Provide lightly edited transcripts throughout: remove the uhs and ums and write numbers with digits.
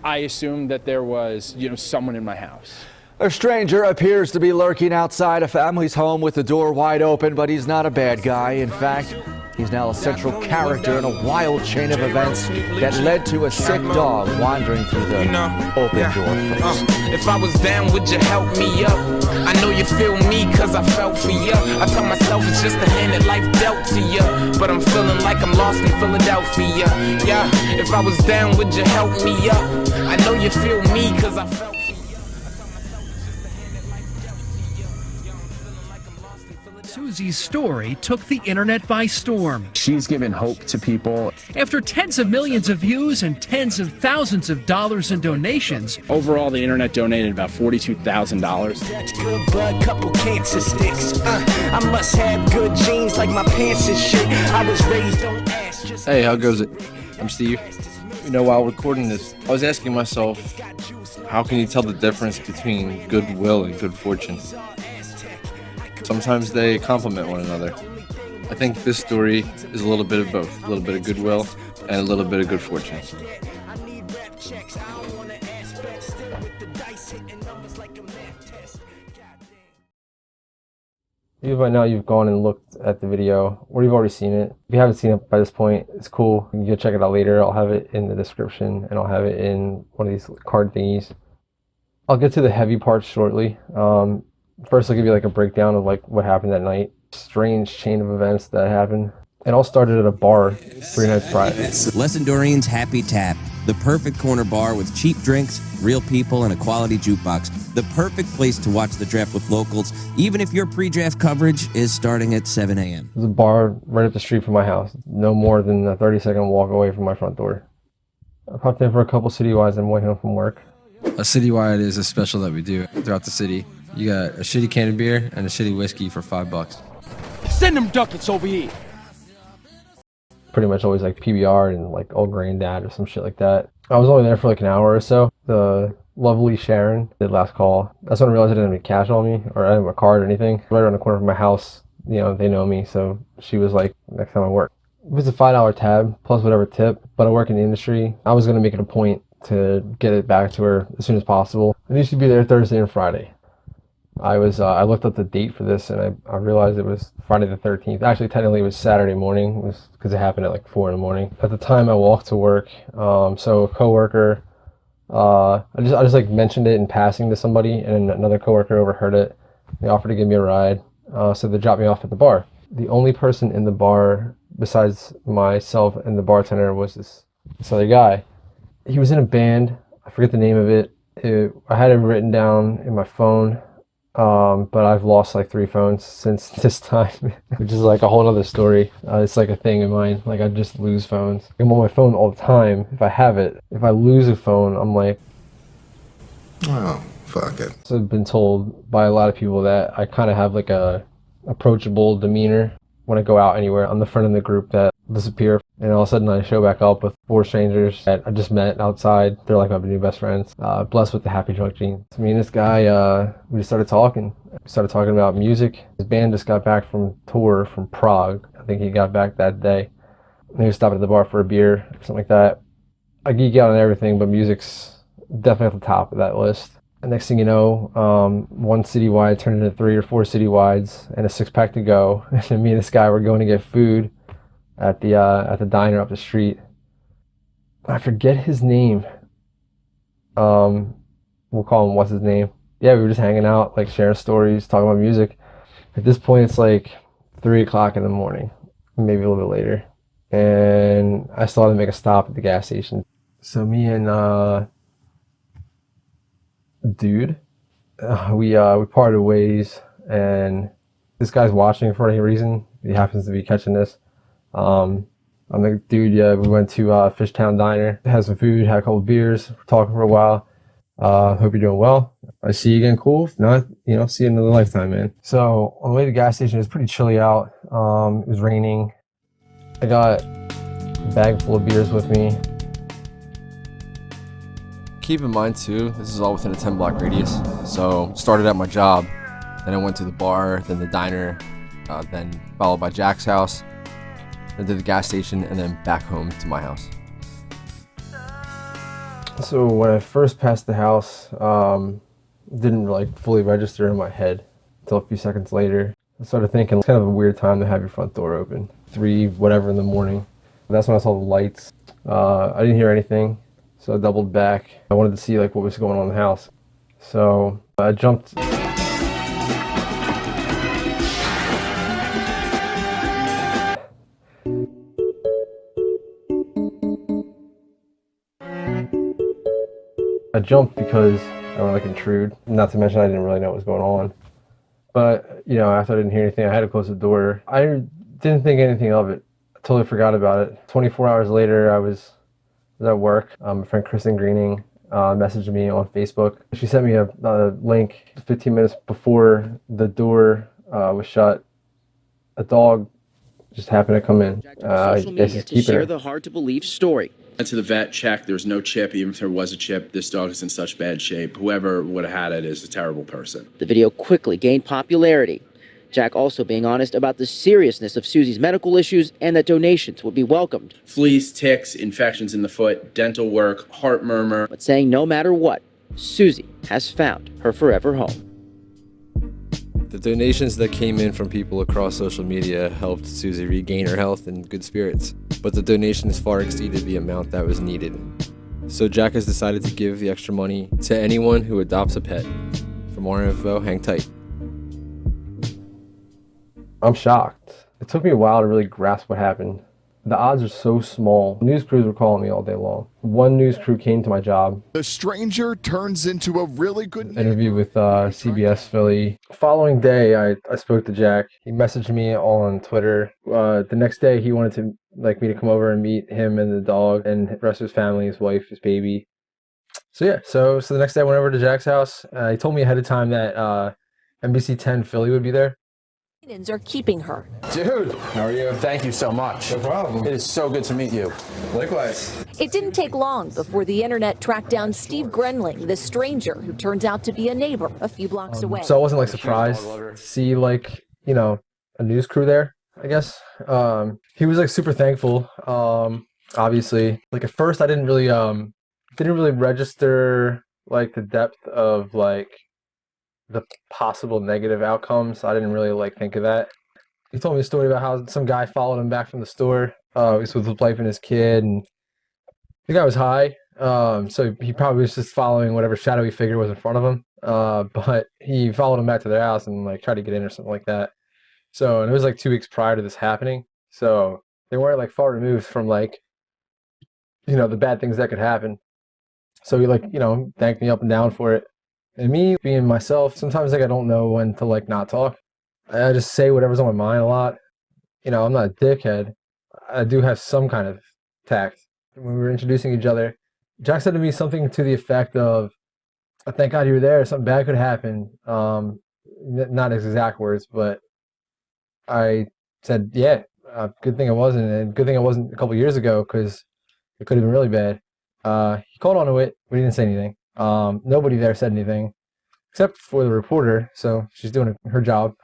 I assumed that there was, someone in my house. A stranger appears to be lurking outside a family's home with the door wide open, but he's not a bad guy. In fact, he's now a central character in a wild chain of events that led to a sick dog wandering through the open door first. If I was down, would you help me up? I know you feel me cause I felt for you. I tell myself it's just a hand that life dealt to you, but I'm feeling like I'm lost in Philadelphia. Yeah, if I was down, would you help me up? I know you feel me cause I felt for you. Susie's story took the internet by storm. She's given hope to people. After tens of millions of views and tens of thousands of dollars in donations, Overall, the internet donated about $42,000. Good blood, couple cancer sticks. I must have good genes like my pants and shit. I was raised on ass. Hey, how goes it? I'm Steve. While recording this, I was asking myself, how can you tell the difference between goodwill and good fortune? Sometimes they complement one another. I think this story is a little bit of both, a little bit of goodwill and a little bit of good fortune. You by now you've gone and looked at the video, or you've already seen it. If you haven't seen it by this point, it's cool. You can check it out later. I'll have it in the description, and I'll have it in one of these card thingies. I'll get to the heavy parts shortly. First, I'll give you like a breakdown of like what happened that night. Strange chain of events that happened. It all started at a bar 3 nights prior. Lessendorian's Happy Tap, the perfect corner bar with cheap drinks, real people, and a quality jukebox. The perfect place to watch the draft with locals, even if your pre-draft coverage is starting at 7 a.m. There's a bar right up the street from my house, no more than a 30-second walk away from my front door. I popped in for a couple citywides on my way home from work. A citywide is a special that we do throughout the city. You got a shitty can of beer and a shitty whiskey for $5. Send them ducats over here. Pretty much always like PBR and like Old Granddad or some shit like that. I was only there for like an hour or so. The lovely Sharon did last call. That's when I realized I didn't have any cash on me, or I didn't have a card or anything. Right around the corner from my house, they know me, so she was like, next time I work. It was a $5 tab plus whatever tip, but I work in the industry. I was gonna make it a point to get it back to her as soon as possible. I need to be there Thursday and Friday. I looked up the date for this, and I realized it was Friday the 13th. Actually, technically it was Saturday morning, because it happened at like 4 in the morning. At the time I walked to work, so a coworker, I just like mentioned it in passing to somebody, and another coworker overheard it. They offered to give me a ride, so they dropped me off at the bar. The only person in the bar besides myself and the bartender was this other guy. He was in a band. I forget the name of it. I had it written down in my phone. But I've lost like 3 phones since this time, which is like a whole other story. It's like a thing in mine. Like I just lose phones. I'm on my phone all the time if I have it. If I lose a phone, I'm like, oh, fuck it. So I've been told by a lot of people that I kind of have like a approachable demeanor when I go out anywhere. I'm the friend in the group that disappear, and all of a sudden I show back up with 4 strangers that I just met outside. They're like my new best friends. Blessed with the happy drunk gene. Me and this guy, we just started talking. We started talking about music. His band just got back from tour from Prague. I think he got back that day. And he was stopping at the bar for a beer or something like that. I geek out on everything, but music's definitely at the top of that list. And next thing you know, 1 citywide turned into 3 or 4 citywides and a 6-pack to go. And then me and this guy were going to get food at the diner up the street. I forget his name. We'll call him what's his name. Yeah, we were just hanging out, like sharing stories, talking about music. At this point, it's like 3 o'clock in the morning, maybe a little bit later. And I still had to make a stop at the gas station. So me and dude, we parted ways, and this guy's watching for any reason. He happens to be catching this. I'm like, dude, yeah, we went to Fishtown Diner, had some food, had a couple beers, we're talking for a while. Hope you're doing well. If I see you again, cool. If not, see you another lifetime, man. So on the way to the gas station, it was pretty chilly out. It was raining. I got a bag full of beers with me. Keep in mind too, this is all within a 10-block radius. So started at my job, then I went to the bar, then the diner, then followed by Jack's house, then to the gas station, and then back home to my house. So when I first passed the house, didn't like fully register in my head until a few seconds later. I started thinking it's kind of a weird time to have your front door open, 3 whatever in the morning. That's when I saw the lights. I didn't hear anything, so I doubled back. I wanted to see like what was going on in the house. So I jumped. I jumped because I don't like intrude. Not to mention I didn't really know what was going on. But, you know, after I didn't hear anything, I had to close the door. I didn't think anything of it. I totally forgot about it. 24 hours later, I was at work. My friend Kristen Greening messaged me on Facebook. She sent me a link 15 minutes before the door was shut. A dog just happened to come in. Social media to share the hard-to-believe story. Went to the vet, checked. There was no chip. Even if there was a chip, this dog is in such bad shape. Whoever would have had it is a terrible person. The video quickly gained popularity. Jack also being honest about the seriousness of Susie's medical issues and that donations would be welcomed. Fleas, ticks, infections in the foot, dental work, heart murmur. But saying no matter what, Susie has found her forever home. The donations that came in from people across social media helped Susie regain her health and good spirits, but the donations far exceeded the amount that was needed. So Jack has decided to give the extra money to anyone who adopts a pet. For more info, hang tight. I'm shocked. It took me a while to really grasp what happened. The odds are so small. News crews were calling me all day long. One news crew came to my job. The stranger turns into a really good interview with CBS Philly. Following day, I spoke to Jack. He messaged me on Twitter. The next day, he wanted to me to come over and meet him and the dog and the rest of his family, his wife, his baby. So yeah, so the next day I went over to Jack's house. He told me ahead of time that NBC 10 Philly would be there. Are keeping her. Dude, how are you? Thank you so much. No problem. It is so good to meet you. Likewise. It didn't take long before the internet tracked down Steve Grenling, the stranger who turns out to be a neighbor a few blocks away. So I wasn't surprised to see a news crew there, I guess. He was super thankful. Obviously, at first I didn't really register the depth of the possible negative outcomes. I didn't really think of that. He told me a story about how some guy followed him back from the store. He was with his wife and his kid, and the guy was high. So he probably was just following whatever shadowy figure was in front of him. But he followed him back to their house and tried to get in or something like that. So, and it was 2 weeks prior to this happening. So they weren't far removed from the bad things that could happen. So he thanked me up and down for it. And me being myself, sometimes I don't know when to not talk. I just say whatever's on my mind a lot. I'm not a dickhead. I do have some kind of tact. When we were introducing each other, Jack said to me something to the effect of, "Thank God you were there. Something bad could happen." Not his exact words, but I said, "Yeah, good thing I wasn't, and good thing I wasn't a couple years ago because it could have been really bad." He called onto it, but he didn't say anything. Nobody there said anything except for the reporter, so she's doing her job.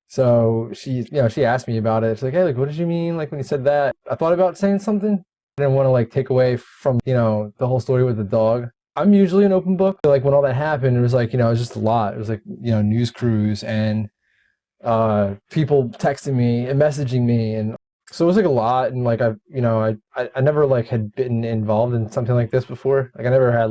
So she asked me about it. She's like, "Hey, what did you mean when you said that?" I thought about saying something. I didn't want to take away from the whole story with the dog. I'm usually an open book. When all that happened, it was it was just a lot. It was news crews and people texting me and messaging me, and so it was a lot. And I never had been involved in something like this before. I never had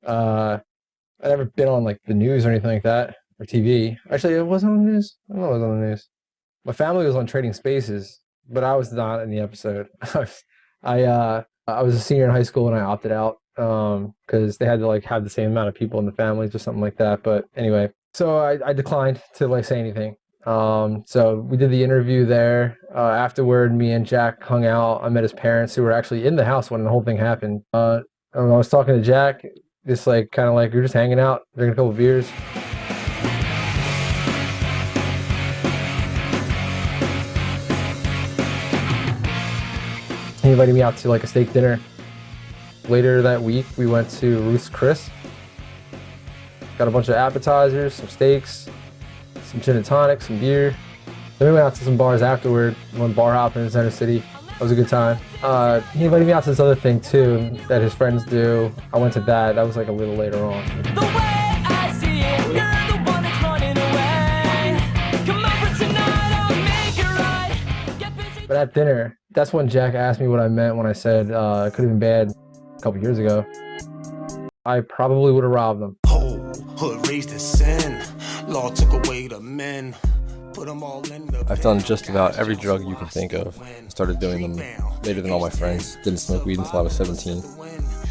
I never been on the news or anything like that, or TV. Actually, it wasn't on the news. I don't know, it was on the news. My family was on Trading Spaces, but I was not in the episode. I was a senior in high school and I opted out because they had to have the same amount of people in the families or something like that. But anyway, so I declined to say anything. So we did the interview there. Afterward, me and Jack hung out. I met his parents who were actually in the house when the whole thing happened. I was talking to Jack, just we were just hanging out, drinking a couple of beers. He invited me out to a steak dinner. Later that week, we went to Ruth's Chris. Got a bunch of appetizers, some steaks, some gin and tonic, some beer. Then we went out to some bars afterward. Went bar hopping in Center City. That was a good time. He invited me out to this other thing too that his friends do. I went to that. That was like a little later on. But at dinner, that's when Jack asked me what I meant when I said it could have been bad a couple years ago. I probably would have robbed them. Hood raised in sin. Law took away the men. Put them all in the I've done just about every drug you can think of. Started doing them later than all my friends. Didn't smoke weed until I was 17.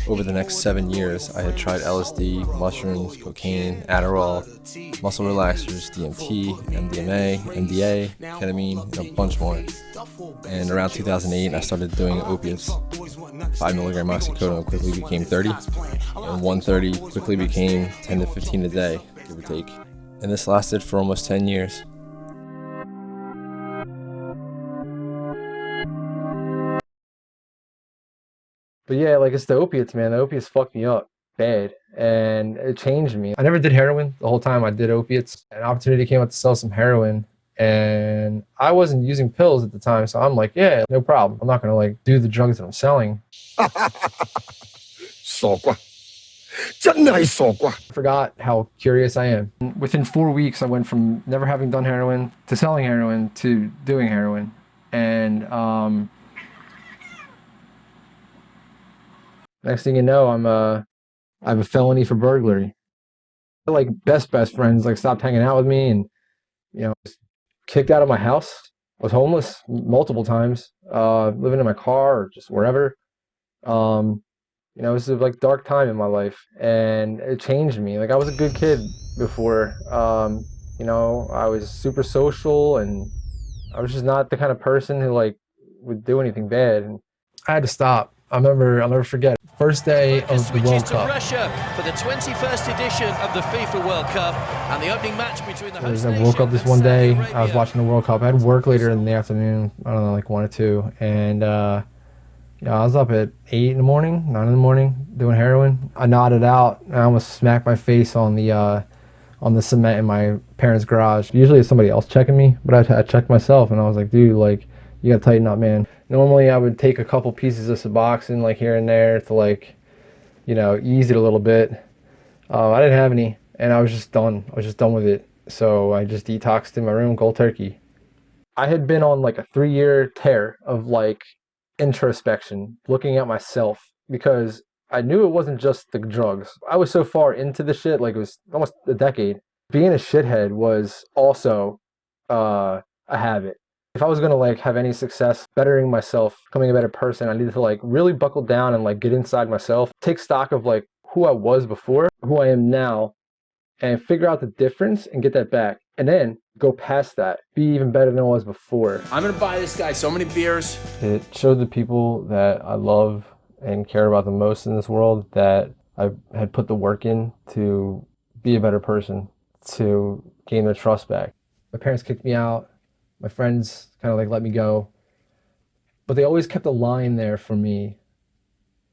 Over the next 7 years, I had tried LSD, mushrooms, cocaine, Adderall, muscle relaxers, DMT, MDMA, MDA, ketamine, and a bunch more. And around 2008, I started doing opiates. 5 milligram oxycodone quickly became 30, and 130 quickly became 10 to 15 a day, give or take. And this lasted for almost 10 years. But yeah, like it's the opiates, man. The opiates fucked me up bad and it changed me. I never did heroin the whole time I did opiates. An opportunity came up to sell some heroin and I wasn't using pills at the time. So I'm like, yeah, no problem. I'm not going to like do the drugs that I'm selling. I forgot how curious I am. Within 4 weeks, I went from never having done heroin to selling heroin to doing heroin. And next thing you know, I have a felony for burglary. Like best friends like stopped hanging out with me and kicked out of my house. I was homeless multiple times, living in my car or just wherever. It was a like dark time in my life and it changed me. Like I was a good kid before. I was super social and I was just not the kind of person who like would do anything bad. And I had to stop. I'll never forget. First day of the World Cup. Russia for the 21st edition of the FIFA World Cup and the opening match between the host I woke up this one day. I was watching the World Cup. I had work later in the afternoon. I don't know, like 1 or 2, and I was up at 8 in the morning, 9 in the morning, doing heroin. I nodded out and I almost smacked my face on the cement in my parents' garage. Usually it's somebody else checking me, but I checked myself and I was like, dude, like, you gotta tighten up, man. Normally I would take a couple pieces of Suboxone like here and there to like, ease it a little bit. I didn't have any and I was just done. I was just done with it. So I just detoxed in my room cold turkey. I had been on like a 3-year tear of like introspection, looking at myself because I knew it wasn't just the drugs. I was so far into the shit, like it was almost a decade. Being a shithead was also a habit. If I was gonna like have any success bettering myself, becoming a better person, I needed to like really buckle down and like get inside myself, take stock of like who I was before, who I am now, and figure out the difference and get that back. And then go past that, be even better than I was before. I'm gonna buy this guy so many beers. It showed the people that I love and care about the most in this world that I had put the work in to be a better person, to gain their trust back. My parents kicked me out. My friends kind of like let me go, but they always kept a line there for me.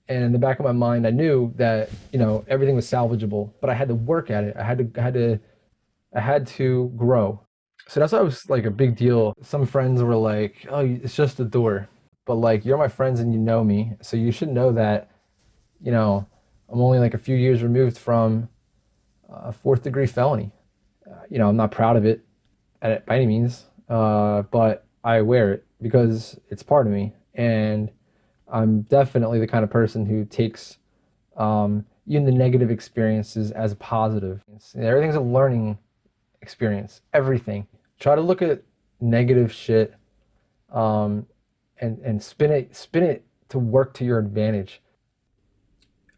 And in the back of my mind, I knew that, everything was salvageable, but I had to work at it. I had to grow. So that's why it was like a big deal. Some friends were like, oh, it's just a door. But like, you're my friends and you know me. So you should know that, I'm only like a few years removed from a 4th-degree felony. I'm not proud of it by any means. But I wear it because it's part of me, and I'm definitely the kind of person who takes even the negative experiences as a positive. Everything's a learning experience. Everything. Try to look at negative shit and spin it to work to your advantage.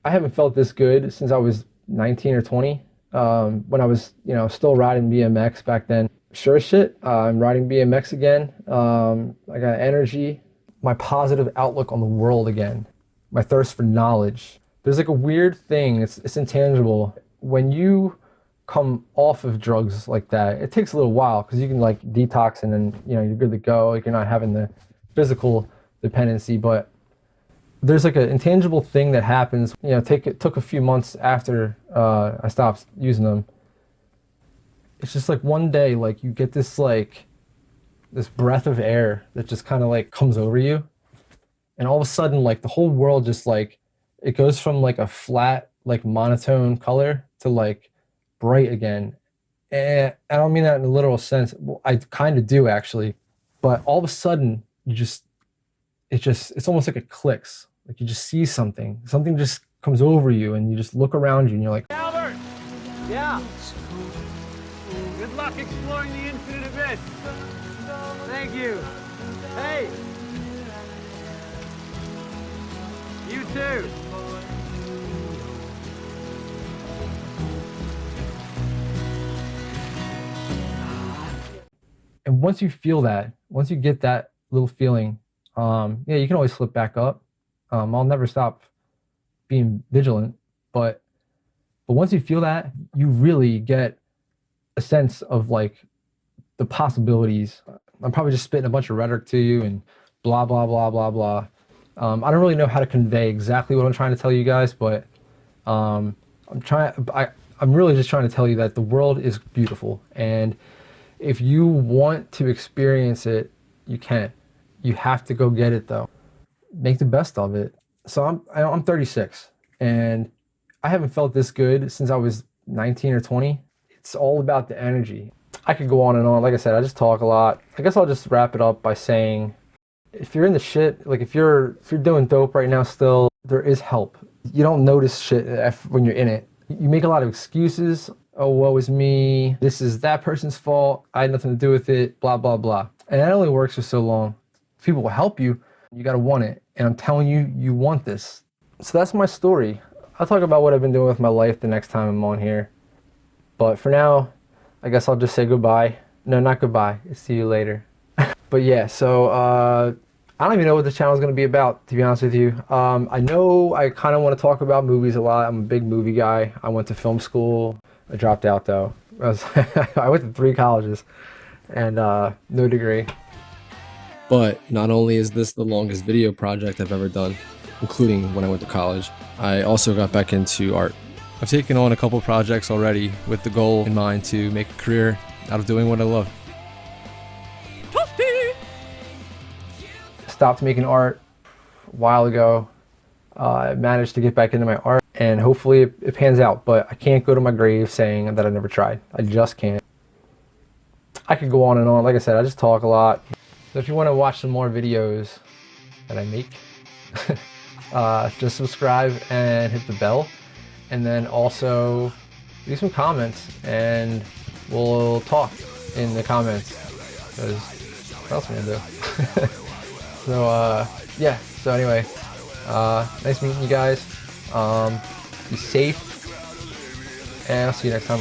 I haven't felt this good since I was 19 or 20. When I was still riding BMX back then. Sure as shit, I'm riding BMX again. I got energy, my positive outlook on the world again, my thirst for knowledge. There's like a weird thing, it's intangible. When you come off of drugs like that, it takes a little while because you can like detox and then you're good to go. Like you're not having the physical dependency, but there's like an intangible thing that happens. It took a few months after I stopped using them. It's just like one day, like you get this breath of air that just kind of like comes over you, and all of a sudden, like the whole world just like, it goes from like a flat, like monotone color to like bright again. And I don't mean that in a literal sense. Well, I kind of do actually, but all of a sudden it's almost like it clicks. Like you just see something just comes over you, and you just look around you and you're like, Albert! Yeah? Good luck exploring the infinite abyss. Thank you. Hey! You too. and once you feel that, once you get that little feeling, yeah, you can always flip back up. I'll never stop being vigilant, but once you feel that, you really get a sense of like the possibilities. I'm probably just spitting a bunch of rhetoric to you and blah, blah, blah, blah, blah. I don't really know how to convey exactly what I'm trying to tell you guys, but I'm really just trying to tell you that the world is beautiful. And if you want to experience it, you can. You have to go get it though. Make the best of it. So I'm 36 and I haven't felt this good since I was 19 or 20. It's all about the energy. I could go on and on. Like I said, I just talk a lot. I guess I'll just wrap it up by saying, if you're in the shit, like if you're doing dope right now still, there is help. You don't notice shit when you're in it. You make a lot of excuses. Oh, woe is me. This is that person's fault. I had nothing to do with it, blah, blah, blah. And that only works for so long. People will help you. You gotta want it. And I'm telling you, you want this. So that's my story. I'll talk about what I've been doing with my life the next time I'm on here. But for now, I guess I'll just say goodbye. No, not goodbye. See you later. But yeah, so I don't even know what the channel is going to be about, to be honest with you. I know I kind of want to talk about movies a lot. I'm a big movie guy. I went to film school. I dropped out though. I went to 3 colleges and no degree. But not only is this the longest video project I've ever done, including when I went to college, I also got back into art. I've taken on a couple projects already with the goal in mind to make a career out of doing what I love. Stopped making art a while ago. I managed to get back into my art and hopefully it pans out, but I can't go to my grave saying that I never tried. I just can't. I could go on and on. Like I said, I just talk a lot. So if you want to watch some more videos that I make, just subscribe and hit the bell. And then also leave some comments and we'll talk in the comments. Because what else am I gonna do? So yeah, so anyway, nice meeting you guys. Be safe and I'll see you next time.